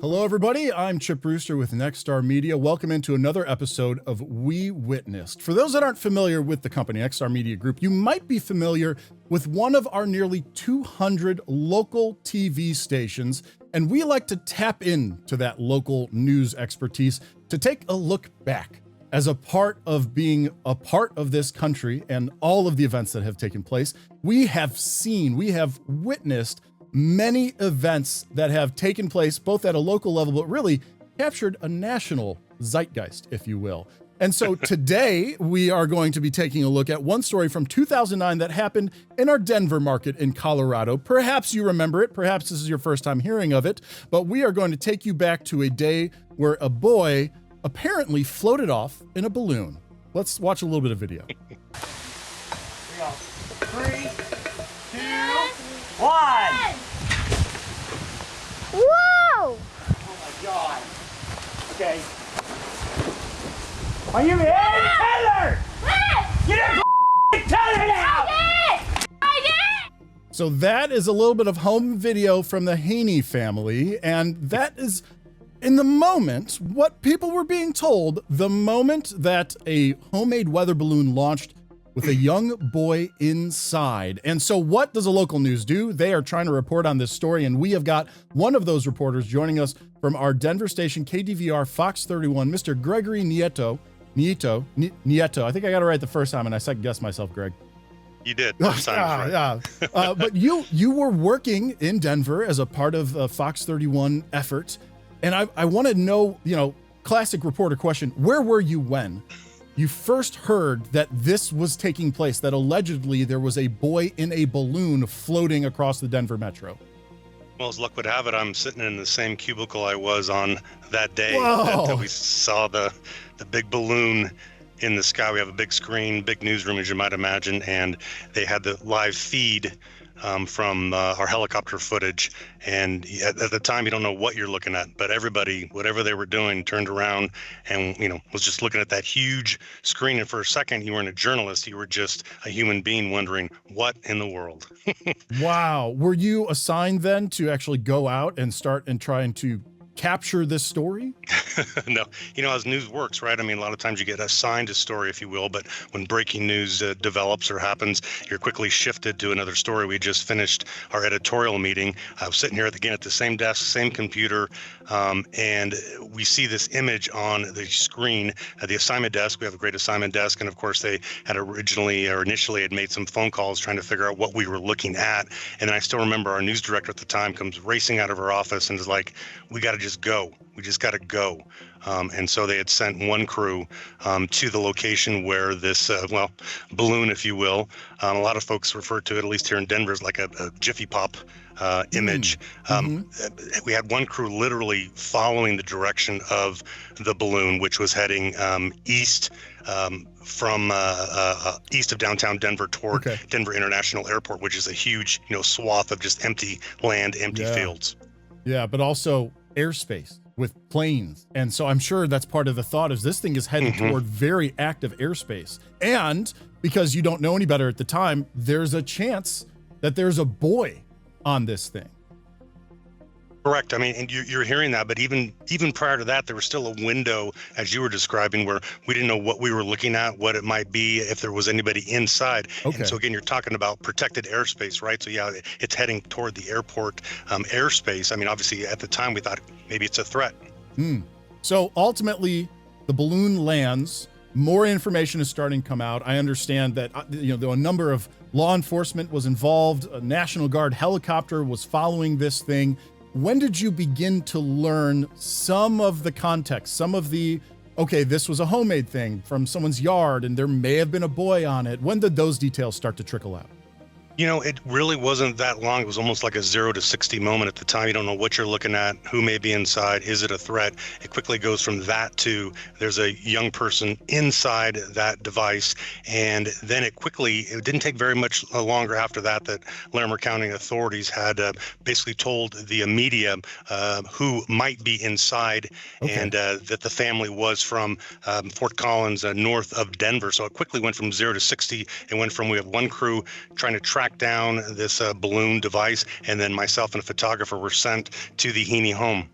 Hello, everybody. I'm Chip Brewster with Nexstar Media. Welcome into another episode of We Witnessed. For those that aren't familiar with the company, Nexstar Media Group, you might be familiar with one of our nearly 200 local TV stations, and we like to tap into that local news expertise to take a look back as a part of being a part of this country and all of the events that have taken place. We have witnessed many events that have taken place both at a local level, but really captured a national zeitgeist, if you will. And so today we are going to be taking a look at one story from 2009 that happened in our Denver market in Colorado. Perhaps you remember it. Perhaps this is your first time hearing of it, but we are going to take you back to a day where a boy apparently floated off in a balloon. Let's watch a little bit of video. Here we go. 3, 2, 1. Whoa! Oh my God. Okay. Are you ready? Taylor! Get your Taylor now! I did! So that is a little bit of home video from the Heene family, and that is, in the moment, what people were being told the moment that a homemade weather balloon launched with a young boy inside. And so what does a local news do? They are trying to report on this story, and we have got one of those reporters joining us from our Denver station, KDVR FOX31, Mr. Gregory Nieto. I think I got it right the first time, and I second-guessed myself, Greg. You did. First time, right. But you were working in Denver as a part of Fox 31 effort, and I want to know, classic reporter question, where were you when you first heard that this was taking place, that allegedly there was a boy in a balloon floating across the Denver metro? Well, as luck would have it, I'm sitting in the same cubicle I was on that day that we saw the big balloon in the sky. We have a big screen, big newsroom, as you might imagine, and they had the live feed from our helicopter footage. And at the time, you don't know what you're looking at, but everybody, whatever they were doing, turned around and, was just looking at that huge screen. And for a second, you weren't a journalist. You were just a human being wondering, what in the world? Wow. Were you assigned then to actually go out and start and trying to capture this story? No, as news works, right? I mean, a lot of times you get assigned a story, if you will, but when breaking news develops or happens, you're quickly shifted to another story. We just finished our editorial meeting. I was sitting here again at the same desk, same computer, and we see this image on the screen at the assignment desk. We have a great assignment desk, and of course, they had initially had made some phone calls trying to figure out what we were looking at. And then I still remember our news director at the time comes racing out of her office and is like, "We got to just go. We just got to go." And so they had sent one crew to the location where this, balloon, if you will, a lot of folks refer to it, at least here in Denver, as like a Jiffy Pop image. We had one crew literally following the direction of the balloon, which was heading east from east of downtown Denver toward Denver International Airport, which is a huge, swath of just empty land, empty fields. Yeah, but also airspace with planes. And so I'm sure that's part of the thought is this thing is heading toward very active airspace. And because you don't know any better at the time, there's a chance that there's a boy on this thing. Correct. I mean, and you're hearing that, but even prior to that, there was still a window, as you were describing, where we didn't know what we were looking at, what it might be, if there was anybody inside. And so again, you're talking about protected airspace, right? So yeah, it's heading toward the airport airspace. I memean, obviously at the time we thought maybe it's a threat. So ultimately, the balloon lands. More information is starting to come out. I understand that a number of law enforcement was involved. A National Guard helicopter was following this thing. When did you begin to learn some of the context, some of the, this was a homemade thing from someone's yard and there may have been a boy on it? When did those details start to trickle out? It really wasn't that long. It was almost like a 0 to 60 moment at the time. You don't know what you're looking at, who may be inside, is it a threat? It quickly goes from that to there's a young person inside that device. And then it didn't take very much longer after that Larimer County authorities had basically told the media who might be inside and that the family was from Fort Collins, north of Denver. So it quickly went from 0 to 60. It went from we have one crew trying to track tracked down this balloon device, and then myself and a photographer were sent to the Heene home.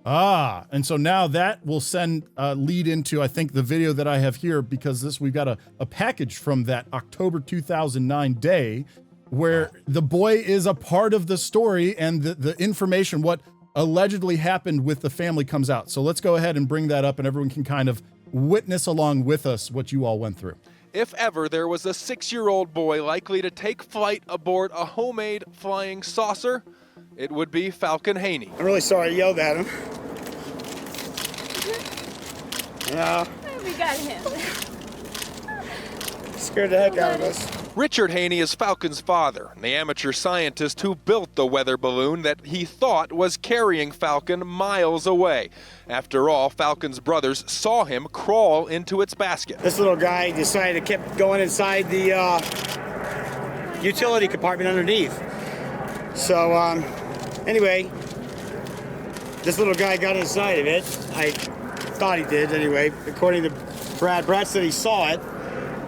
Ah, and so now that will lead into, I think, the video that I have here, because we've got a package from that October 2009 day where the boy is a part of the story, and the information, what allegedly happened with the family, comes out. So let's go ahead and bring that up, and everyone can kind of witness along with us what you all went through. If ever there was a 6-year-old boy likely to take flight aboard a homemade flying saucer, it would be Falcon Heene. I'm really sorry I yelled at him. Yeah. We got him. Scared the heck out of us. Richard Heene is Falcon's father, the amateur scientist who built the weather balloon that he thought was carrying Falcon miles away. After all, Falcon's brothers saw him crawl into its basket. This little guy decided to keep going inside the utility compartment underneath. So anyway, this little guy got inside of it. I thought he did anyway. According to Brad said he saw it.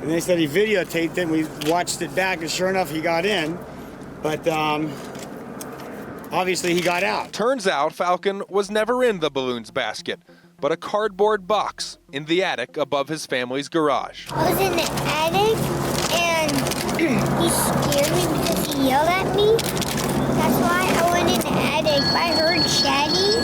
And they said he videotaped it. We watched it back, and sure enough, he got in. But obviously, he got out. Turns out Falcon was never in the balloon's basket, but a cardboard box in the attic above his family's garage. I was in the attic, and he scared me because he yelled at me. That's why I went in the attic. If I heard chatting,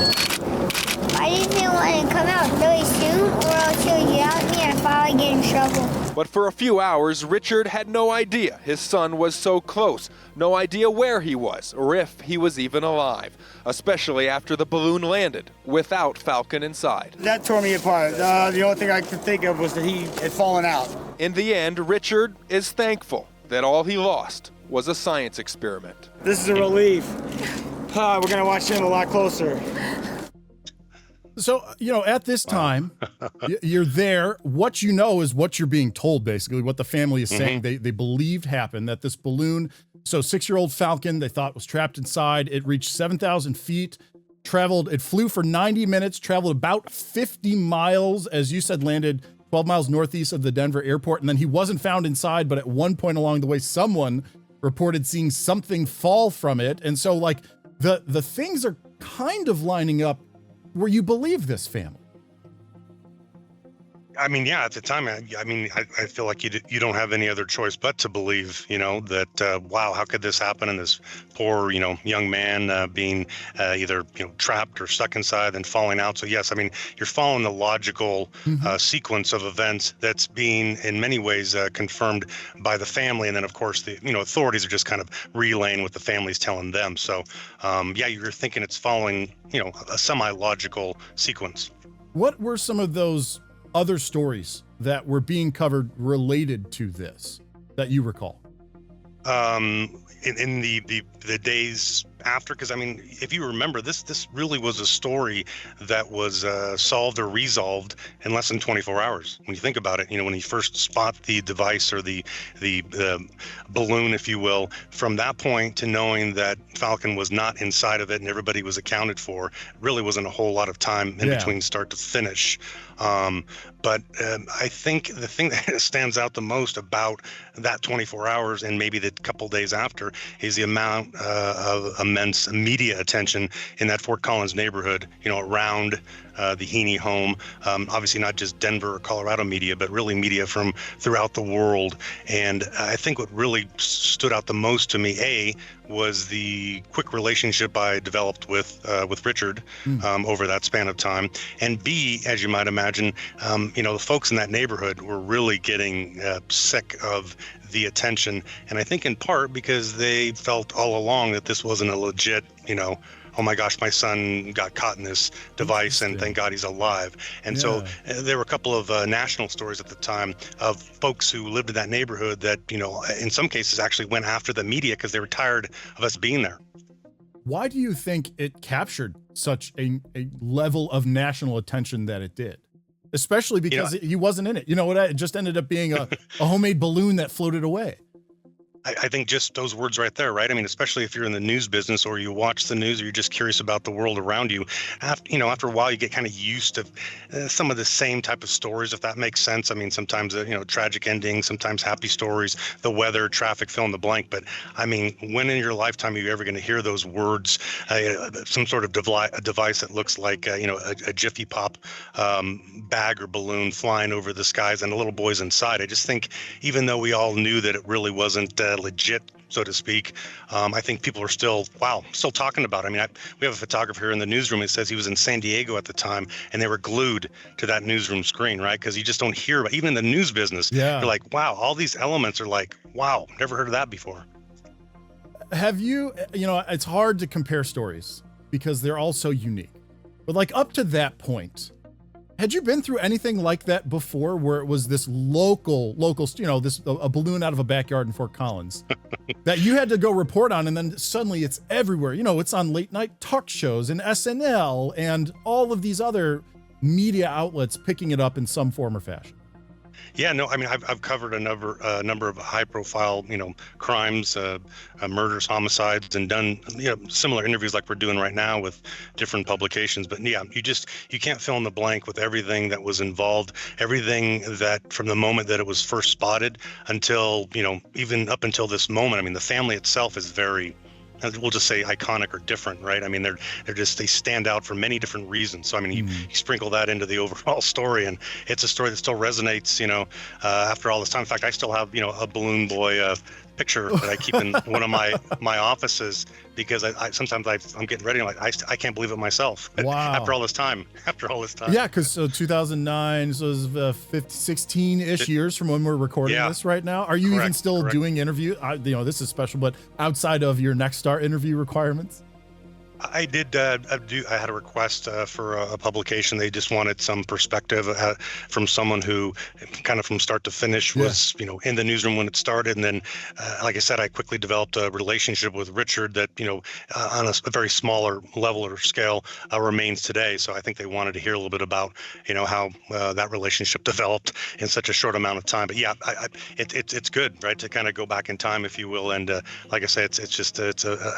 I didn't want to come out really soon, or else he'll yell at me and I'll probably get in trouble. But for a few hours, Richard had no idea his son was so close, no idea where he was or if he was even alive, especially after the balloon landed without Falcon inside. That tore me apart. The only thing I could think of was that he had fallen out. In the end, Richard is thankful that all he lost was a science experiment. This is a relief. We're going to watch him a lot closer. So, at this time, you're there. What you know is what you're being told, basically, what the family is saying they believed happened, that this balloon, so 6-year-old Falcon, they thought was trapped inside. It reached 7,000 feet, it flew for 90 minutes, traveled about 50 miles, as you said, landed 12 miles northeast of the Denver airport. And then he wasn't found inside, but at one point along the way, someone reported seeing something fall from it. And so, the things are kind of lining up where you believe this family. I mean, yeah, at the time, I feel like you don't have any other choice but to believe, that, wow, how could this happen? And this poor, young man being either, trapped or stuck inside and falling out. So, yes, I mean, you're following the logical sequence of events that's being, in many ways, confirmed by the family. And then, of course, the, authorities are just kind of relaying what the family's telling them. So, yeah, you're thinking it's following, a semi-logical sequence. What were some of those other stories that were being covered related to this that you recall? In the days after, because I mean, if you remember, this really was a story that was solved or resolved in less than 24 hours. When you think about it, when you first spot the device or the balloon, if you will, from that point to knowing that Falcon was not inside of it and everybody was accounted for, really wasn't a whole lot of time in between start to finish. But I think the thing that stands out the most about that 24 hours and maybe the couple days after is the amount of immense media attention in that Fort Collins neighborhood, around the Heene home. Obviously not just Denver or Colorado media, but really media from throughout the world. And I think what really stood out the most to me, was the quick relationship I developed with Richard over that span of time. And B, as you might imagine, the folks in that neighborhood were really getting sick of the attention. And I think in part because they felt all along that this wasn't a legit, oh my gosh, my son got caught in this device and thank God he's alive. And so there were a couple of national stories at the time of folks who lived in that neighborhood that, in some cases actually went after the media because they were tired of us being there. Why do you think it captured such a level of national attention that it did? Especially because he wasn't in it. It just ended up being a homemade balloon that floated away. I think just those words right there, right? I mean, especially if you're in the news business or you watch the news or you're just curious about the world around you, after a while, you get kind of used to some of the same type of stories, if that makes sense. I mean, sometimes, tragic endings, sometimes happy stories, the weather, traffic, fill in the blank. But I mean, when in your lifetime are you ever going to hear those words, some sort of device that looks like, a Jiffy Pop bag or balloon flying over the skies and a little boy's inside? I just think even though we all knew that it really wasn't legit, so to speak, I think people are still talking about it. I mean, we have a photographer here in the newsroom that says he was in San Diego at the time and they were glued to that newsroom screen, right? Because you just don't hear about, even in the news business, you're like, wow, all these elements are like, wow, never heard of that before. Have you, it's hard to compare stories because they're all so unique. But like up to that point, had you been through anything like that before where it was this local, a balloon out of a backyard in Fort Collins that you had to go report on, and then suddenly it's everywhere? It's on late night talk shows and SNL and all of these other media outlets picking it up in some form or fashion. Yeah, no, I mean, I've covered a number of high-profile, crimes, murders, homicides, and done, similar interviews like we're doing right now with different publications. But yeah, you can't fill in the blank with everything that was involved, everything that from the moment that it was first spotted until, even up until this moment. I mean, the family itself is very, we'll just say iconic or different, right? I mean, they stand out for many different reasons. So I mean, you sprinkle that into the overall story, and it's a story that still resonates, after all this time. In fact, I still have, a balloon boy picture that I keep in one of my offices because I sometimes I'm getting ready. I'm like, I can't believe it myself. Wow. After all this time. Yeah, because 2009, so it was 16-ish years from when we're recording this right now. Are you even still doing interview? This is special, but outside of your Nexstar interview requirements? I did I had a request for a publication. They just wanted some perspective from someone who kind of from start to finish was, in the newsroom when it started. And then, like I said, I quickly developed a relationship with Richard that, on a very smaller level or scale remains today. So I think they wanted to hear a little bit about, how that relationship developed in such a short amount of time. But yeah, it's good, right, to kind of go back in time, if you will. And like I say, it's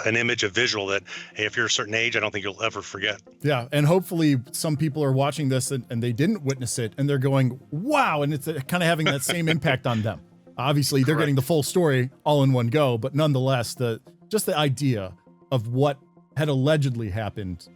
an image, a visual that if you're a certain age, I don't think you'll ever forget. Yeah, and hopefully some people are watching this and they didn't witness it and they're going, wow, and it's kind of having that same impact on them. Obviously, they're getting the full story all in one go, but nonetheless, the idea of what had allegedly happened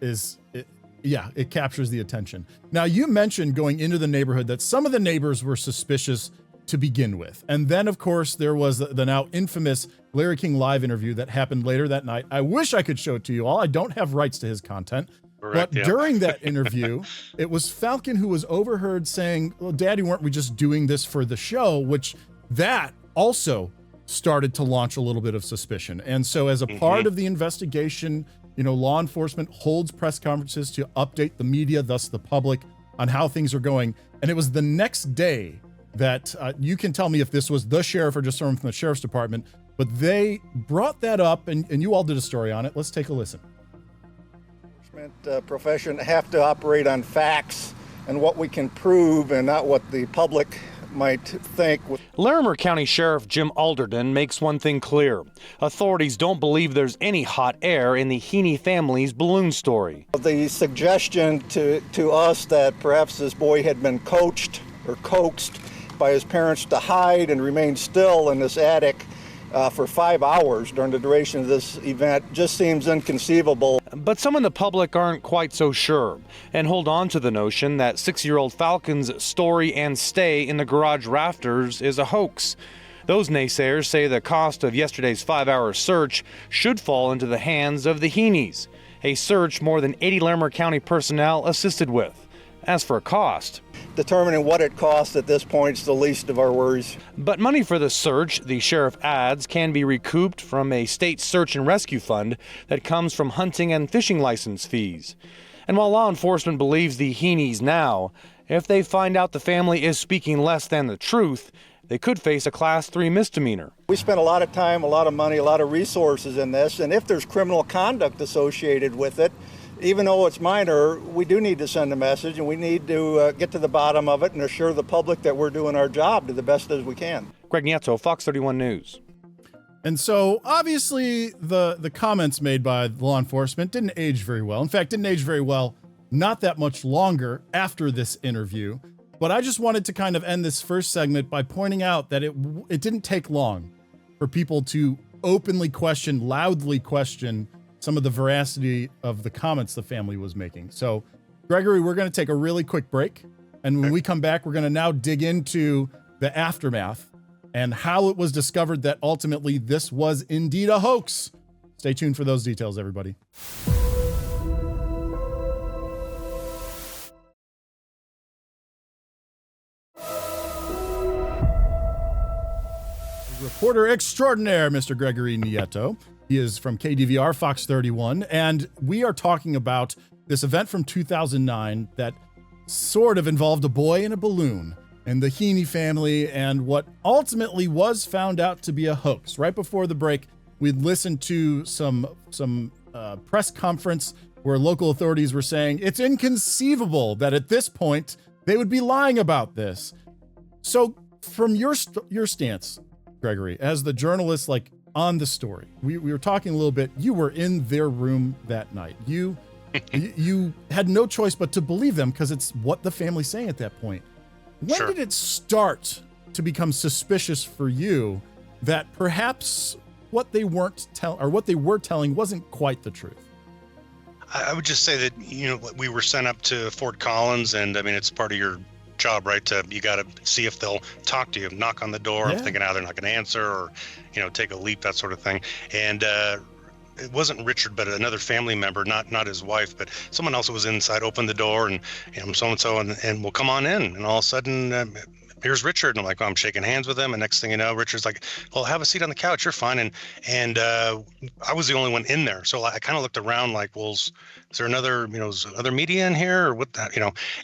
it captures the attention. Now, you mentioned going into the neighborhood that some of the neighbors were suspicious to begin with. And then, of course, there was the now infamous Larry King live interview that happened later that night. I wish I could show it to you all. I don't have rights to his content. Correct, but during that interview, it was Falcon who was overheard saying, well, Daddy, weren't we just doing this for the show? Which that also started to launch a little bit of suspicion. And so as a part of the investigation, law enforcement holds press conferences to update the media, thus the public, on how things are going. And it was the next day that you can tell me if this was the sheriff or just someone from the sheriff's department, but they brought that up and you all did a story on it. Let's take a listen. Profession have to operate on facts and what we can prove and not what the public might think. Larimer County Sheriff Jim Alderton makes one thing clear. Authorities don't believe there's any hot air in the Heene family's balloon story. The suggestion to us that perhaps this boy had been coached or coaxed by his parents to hide and remain still in this attic for 5 hours during the duration of this event just seems inconceivable. But some in the public aren't quite so sure and hold on to the notion that 6-year-old Falcon's story and stay in the garage rafters is a hoax. Those naysayers say the cost of yesterday's 5-hour search should fall into the hands of the Heenes, a search more than 80 Larimer County personnel assisted with. As for cost, determining what it costs at this point is the least of our worries. But money for the search, the sheriff adds, can be recouped from a state search and rescue fund that comes from hunting and fishing license fees. And while law enforcement believes the Heenes now, if they find out the family is speaking less than the truth, they could face a Class 3 misdemeanor. We spent a lot of time, a lot of money, a lot of resources in this, and if there's criminal conduct associated with it, even though it's minor, we do need to send a message, and we need to get to the bottom of it and assure the public that we're doing our job to the best as we can. Greg Nieto, Fox 31 News. And so obviously the comments made by law enforcement didn't age very well. In fact, didn't age very well not that much longer after this interview. But I just wanted to kind of end this first segment by pointing out that it didn't take long for people to openly loudly question some of the veracity of the comments the family was making. So, Gregory, we're going to take a really quick break. And when we come back, we're going to now dig into the aftermath and how it was discovered that ultimately this was indeed a hoax. Stay tuned for those details, everybody. Reporter extraordinaire, Mr. Gregory Nieto. He is from KDVR FOX31, and we are talking about this event from 2009 that sort of involved a boy in a balloon and the Heene family and what ultimately was found out to be a hoax. Right before the break, we'd listened to some press conference where local authorities were saying it's inconceivable that at this point they would be lying about this. So from your stance, Gregory, as the journalist, like on the story, we were talking a little bit. You were in their room that night. You had no choice but to believe them because it's what the family's saying at that point. When did it start to become suspicious for you that perhaps what they were telling wasn't quite the truth? I would just say that, we were sent up to Fort Collins, and I mean, it's part of your job, right? You got to see if they'll talk to you, knock on the door. Yeah. I'm thinking, they're not going to answer, or, take a leap, that sort of thing. And it wasn't Richard, but another family member, not his wife, but someone else who was inside, opened the door, and so-and-so, and we'll come on in. And all of a sudden, here's Richard. And I'm like, I'm shaking hands with him. And next thing you know, Richard's like, well, have a seat on the couch. You're fine. And I was the only one in there. So I kind of looked around like, well, is there another, other media in here, or what that,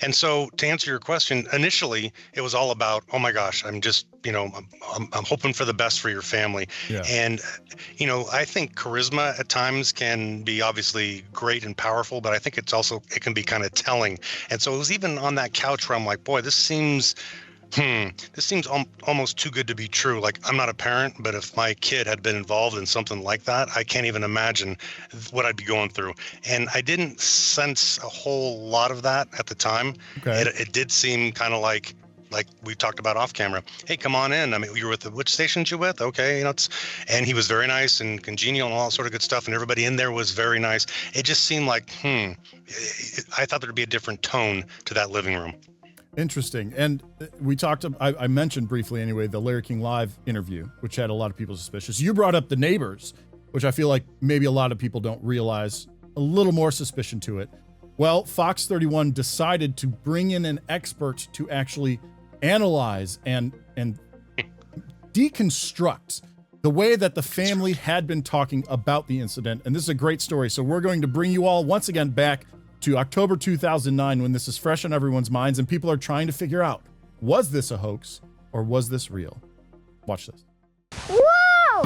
And so to answer your question, initially it was all about, oh my gosh, I'm just, I'm hoping for the best for your family. Yeah. And, I think charisma at times can be obviously great and powerful, but I think it can be kind of telling. And so it was even on that couch where I'm like, boy, this seems almost too good to be true. Like, I'm not a parent, but if my kid had been involved in something like that, I can't even imagine what I'd be going through. And I didn't sense a whole lot of that at the time. Okay. It did seem kind of like we talked about off camera. Hey, come on in. I mean, you were with which stations you with? Okay, and he was very nice and congenial and all that sort of good stuff. And everybody in there was very nice. It just seemed like, I thought there'd be a different tone to that living room. Interesting. And we talked, I mentioned briefly anyway, the Larry King Live interview, which had a lot of people suspicious. You brought up the neighbors, which I feel like maybe a lot of people don't realize, a little more suspicion to it. Well, Fox31 decided to bring in an expert to actually analyze and deconstruct the way that the family had been talking about the incident. And this is a great story. So we're going to bring you all once again back to October 2009, when this is fresh on everyone's minds and people are trying to figure out, was this a hoax or was this real? Watch this. Whoa!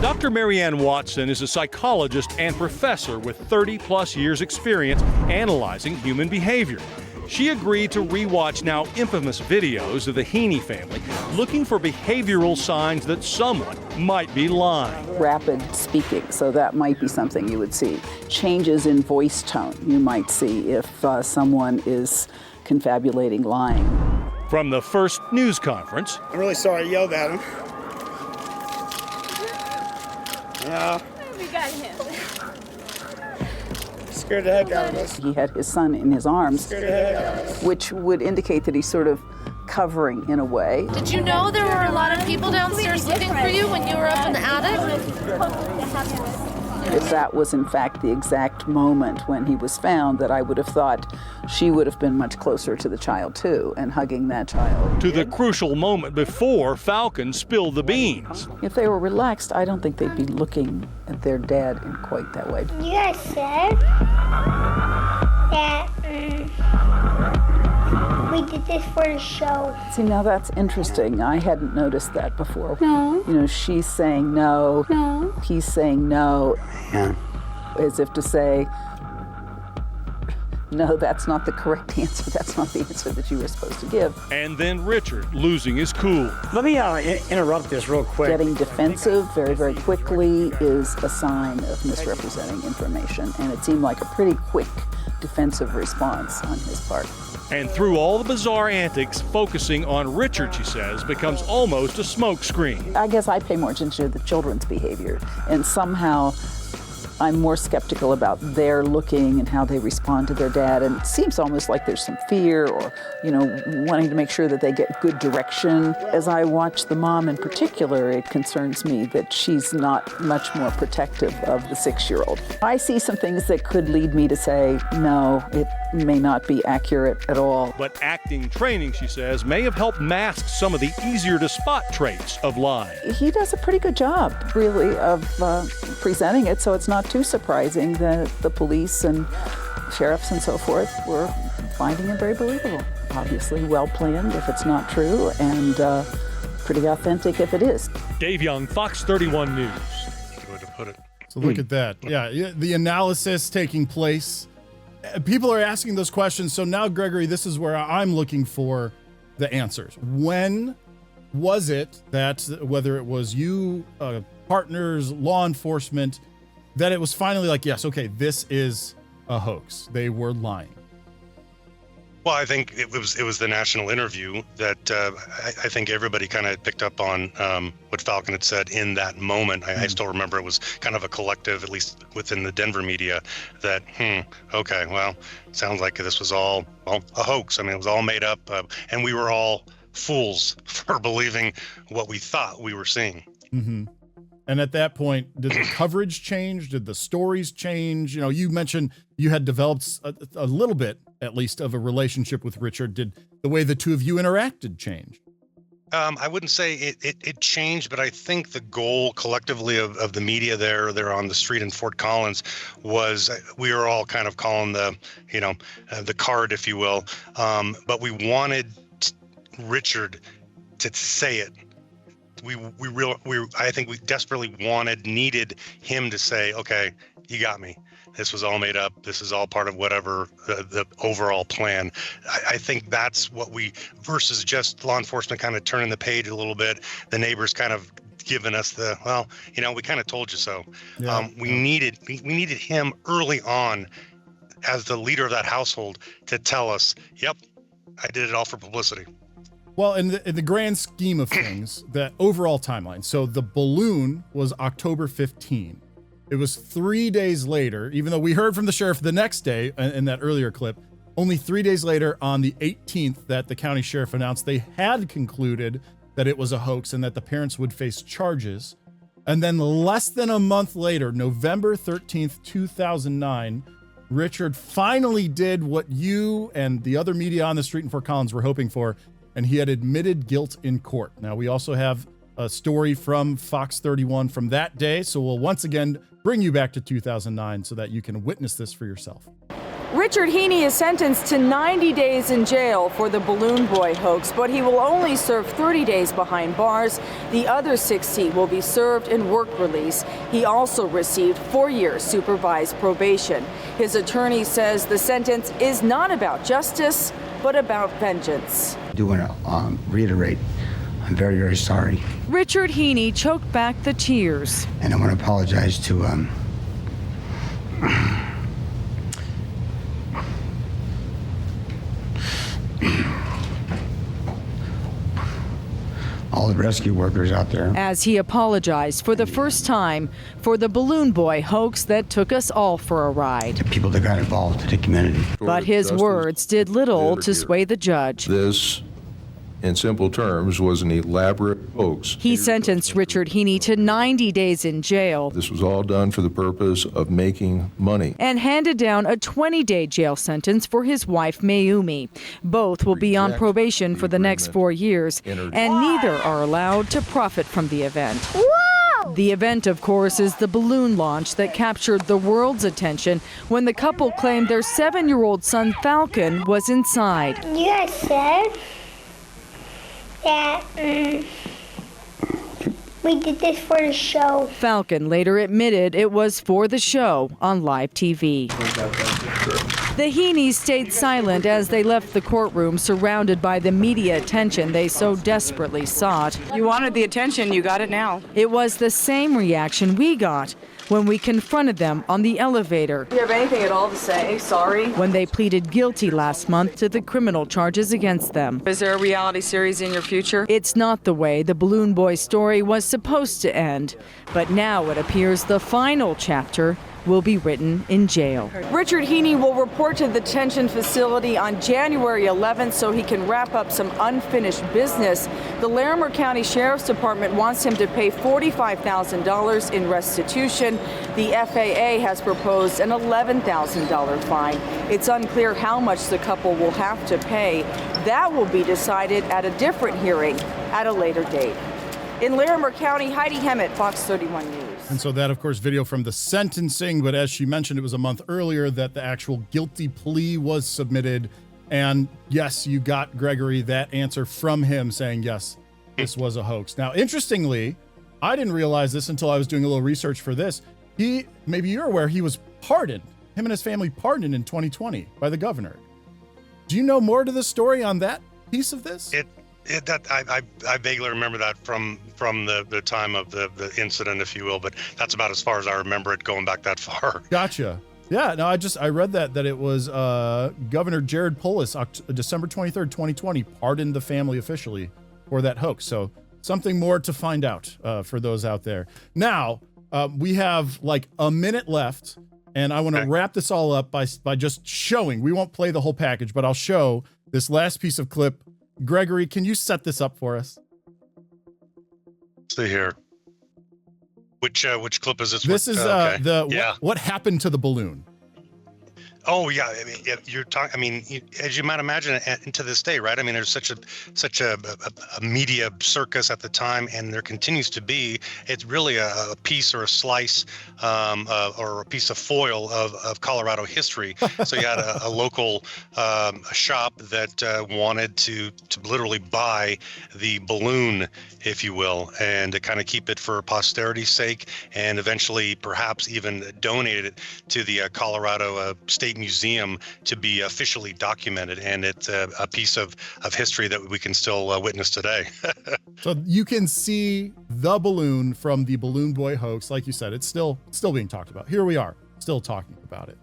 Dr. Marianne Watson is a psychologist and professor with 30-plus years experience analyzing human behavior. She agreed to rewatch now infamous videos of the Heene family, looking for behavioral signs that someone might be lying. Rapid speaking, so that might be something you would see. Changes in voice tone, you might see if someone is confabulating lying. From the first news conference. I'm really sorry I yelled at him. Yeah. We got him. Scared the heck out of us. He had his son in his arms, Scared the heck out of us. Which would indicate that he's sort of covering in a way. Did you know there were a lot of people downstairs looking for you when you were up in the attic? If that was in fact the exact moment when he was found, that I would have thought she would have been much closer to the child too, and hugging that child. To the crucial moment before Falcon spilled the beans. If they were relaxed, I don't think they'd be looking at their dad in quite that way. You guys said that we did this for the show. See, now that's interesting. I hadn't noticed that before. No. You know, she's saying no. No. He's saying no. Yeah. As if to say, no, that's not the correct answer. That's not the answer that you were supposed to give. And then Richard losing his cool. Let me interrupt this real quick. Getting defensive very, very quickly is a sign of misrepresenting information, and it seemed like a pretty quick defensive response on his part. And through all the bizarre antics, focusing on Richard, she says, becomes almost a smokescreen. I guess I pay more attention to the children's behavior, and somehow I'm more skeptical about their looking and how they respond to their dad. And it seems almost like there's some fear or, wanting to make sure that they get good direction. As I watch the mom in particular, it concerns me that she's not much more protective of the 6-year-old. I see some things that could lead me to say, no, it may not be accurate at all. But acting training, she says, may have helped mask some of the easier to spot traits of lying. He does a pretty good job, really, of presenting it, so it's not too surprising that the police and sheriffs and so forth were finding him very believable. Obviously well planned if it's not true, and pretty authentic if it is. Dave Young, Fox 31 News. Good way to put it. So look at that. Yeah, the analysis taking place. People are asking those questions. So now, Gregory, this is where I'm looking for the answers. When was it that, whether it was you, partners, law enforcement, that it was finally like, yes, okay, this is a hoax. They were lying. Well, I think it was the national interview that I think everybody kind of picked up on what Falcon had said in that moment. I still remember it was kind of a collective, at least within the Denver media, that, okay, well, sounds like this was all, a hoax. I mean, it was all made up, and we were all fools for believing what we thought we were seeing. Mm-hmm. And at that point, did the coverage change? Did the stories change? You mentioned you had developed a little bit, at least, of a relationship with Richard. Did the way the two of you interacted change? I wouldn't say it changed, but I think the goal collectively of the media there on the street in Fort Collins was we were all kind of calling the card, if you will. But we wanted Richard to say it. I think we desperately needed him to say, okay, you got me. This was all made up. This is all part of whatever the overall plan. I think that's what versus just law enforcement kind of turning the page a little bit. The neighbors kind of giving us we kind of told you so. Yeah. We needed him early on as the leader of that household to tell us, yep, I did it all for publicity. Well, in the grand scheme of things, the overall timeline. So the balloon was October 15. It was 3 days later, even though we heard from the sheriff the next day in that earlier clip, only 3 days later on the 18th that the county sheriff announced they had concluded that it was a hoax and that the parents would face charges. And then less than a month later, November 13th, 2009, Richard finally did what you and the other media on the street in Fort Collins were hoping for, and he had admitted guilt in court. Now, we also have a story from Fox 31 from that day, so we'll once again bring you back to 2009 so that you can witness this for yourself. Richard Heene is sentenced to 90 days in jail for the Balloon Boy hoax, but he will only serve 30 days behind bars. The other 60 will be served in work release. He also received 4 years supervised probation. His attorney says the sentence is not about justice, but about vengeance. I do want to reiterate, I'm very, very sorry. Richard Heene choked back the tears. And I want to apologize to all the rescue workers out there. As he apologized for the first time for the Balloon Boy hoax that took us all for a ride. The people that got involved in the community. But his words did little to sway the judge. This, in simple terms, was an elaborate hoax. He sentenced Richard Heene to 90 days in jail. This was all done for the purpose of making money. And handed down a 20-day jail sentence for his wife, Mayumi. Both will be on probation for the next 4 years, and neither are allowed to profit from the event. Whoa! The event, of course, is the balloon launch that captured the world's attention when the couple claimed their 7-year-old son, Falcon, was inside. You guys said that we did this for the show. Falcon later admitted it was for the show on live TV. The Heenes stayed silent as they left the courtroom, surrounded by the media attention they so desperately sought. You wanted the attention, you got it now. It was the same reaction we got when we confronted them on the elevator. Do you have anything at all to say? Sorry. When they pleaded guilty last month to the criminal charges against them. Is there a reality series in your future? It's not the way the Balloon Boy story was supposed to end, but now it appears the final chapter will be written in jail. Richard Heene will report to the detention facility on January 11th so he can wrap up some unfinished business. The Larimer County Sheriff's Department wants him to pay $45,000 in restitution. The FAA has proposed an $11,000 fine. It's unclear how much the couple will have to pay. That will be decided at a different hearing at a later date. In Larimer County, Heidi Hemmett, Fox 31 News. And so that, of course, video from the sentencing, but as she mentioned, it was a month earlier that the actual guilty plea was submitted. And yes, you got, Gregory, that answer from him saying, yes, this was a hoax. Now, interestingly, I didn't realize this until I was doing a little research for this. Maybe you're aware, he was pardoned, him and his family pardoned in 2020 by the governor. Do you know more to the story on that piece of this? I vaguely remember that from the time of the incident, if you will, but that's about as far as I remember it going back that far. Gotcha. Yeah, no, I read that it was Governor Jared Polis, December 23rd, 2020, pardoned the family officially for that hoax. So something more to find out for those out there. Now, we have like a minute left, and I want to wrap this all up by just showing. We won't play the whole package, but I'll show this last piece of clip. Gregory, can you set this up for us? Let's see here. Which clip is this? This is what happened to the balloon. Oh yeah, I mean, you're talking. I mean, as you might imagine, and to this day, right? I mean, there's such a media circus at the time, and there continues to be. It's really a piece or a slice or a piece of foil of Colorado history. So you had a local shop that wanted to literally buy the balloon, if you will, and to kind of keep it for posterity's sake, and eventually perhaps even donated it to the Colorado State Museum to be officially documented, and it's a piece of history that we can still witness today. So you can see the balloon from the Balloon Boy hoax. Like you said, it's still being talked about. Here we are, still talking about it.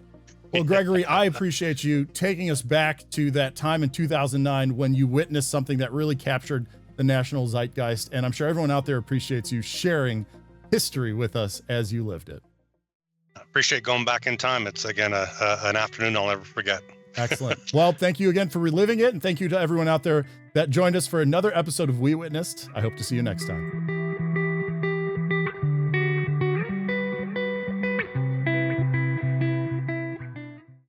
Well, Gregory, I appreciate you taking us back to that time in 2009 when you witnessed something that really captured the national zeitgeist, and I'm sure everyone out there appreciates you sharing history with us as you lived it. Appreciate going back in time. It's, again, an afternoon I'll never forget. Excellent. Well, thank you again for reliving it, and thank you to everyone out there that joined us for another episode of We Witnessed. I hope to see you next time.